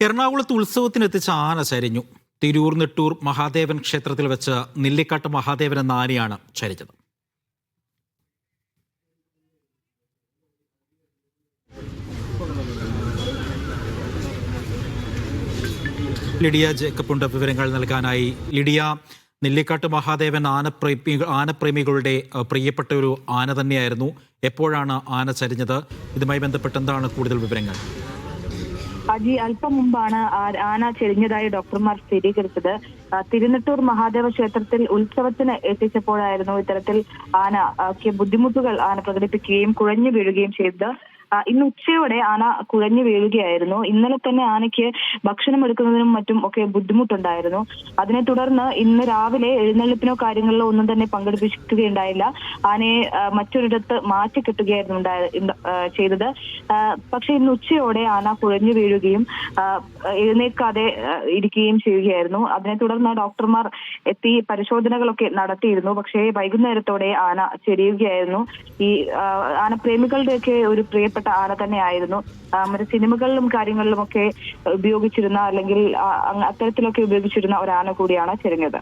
എറണാകുളത്ത് ഉത്സവത്തിനെത്തിച്ച ആന ചരിഞ്ഞു. തിരൂർ നെട്ടൂർ മഹാദേവൻ ക്ഷേത്രത്തിൽ വെച്ച് നെല്ലിക്കാട്ട് മഹാദേവൻ എന്ന ആനയാണ് ചരിഞ്ഞത്. ലിഡിയ ജേക്കബുണ്ട് വിവരങ്ങൾ നൽകാനായി. ലിഡിയ, നെല്ലിക്കാട്ട് മഹാദേവൻ ആനപ്രേമികളുടെ പ്രിയപ്പെട്ട ഒരു ആന തന്നെയായിരുന്നു. എപ്പോഴാണ് ആന ചരിഞ്ഞത്? ഇതുമായി ബന്ധപ്പെട്ട് എന്താണ് കൂടുതൽ വിവരങ്ങൾ? അജി, അല്പം മുമ്പാണ് ആന ചെരിഞ്ഞതായി ഡോക്ടർമാർ സ്ഥിരീകരിച്ചത്. തിരുനെട്ടൂർ മഹാദേവ ക്ഷേത്രത്തിൽ ഉത്സവത്തിന് എത്തിച്ചപ്പോഴായിരുന്നു ഇത്തരത്തിൽ ബുദ്ധിമുട്ടുകൾ ആന പ്രകടിപ്പിക്കുകയും കുഴഞ്ഞു വീഴുകയും ചെയ്തത്. ഇന്ന് ഉച്ചയോടെ ആന കുഴഞ്ഞു വീഴുകയായിരുന്നു. ഇന്നലെ തന്നെ ആനയ്ക്ക് ഭക്ഷണം എടുക്കുന്നതിനും മറ്റും ഒക്കെ ബുദ്ധിമുട്ടുണ്ടായിരുന്നു. അതിനെ തുടർന്ന് ഇന്ന് രാവിലെ എഴുന്നള്ളിപ്പിനോ കാര്യങ്ങളിലോ ഒന്നും തന്നെ പങ്കെടുപ്പിക്കുകയുണ്ടായില്ല. ആനയെ മറ്റൊരിടത്ത് മാറ്റിക്കെട്ടുകയായിരുന്നു ചെയ്തത്. പക്ഷെ ഇന്ന് ഉച്ചയോടെ ആന കുഴഞ്ഞു വീഴുകയും എഴുന്നേൽക്കാതെ ഇരിക്കുകയും ചെയ്യുകയായിരുന്നു. അതിനെ തുടർന്ന് ഡോക്ടർമാർ എത്തി പരിശോധനകളൊക്കെ നടത്തിയിരുന്നു. പക്ഷേ വൈകുന്നേരത്തോടെ ആന ചെരിയുകയായിരുന്നു. ഈ ആനപ്രേമികളുടെയൊക്കെ ഒരു പ്രിയപ്പെട്ട ആന തന്നെയായിരുന്നു. മറ്റു സിനിമകളിലും കാര്യങ്ങളിലുമൊക്കെ ഉപയോഗിച്ചിരുന്ന അല്ലെങ്കിൽ അത്തരത്തിലൊക്കെ ഉപയോഗിച്ചിരുന്ന ഒരു ആന കൂടിയാണ് ചെരിഞ്ഞത്.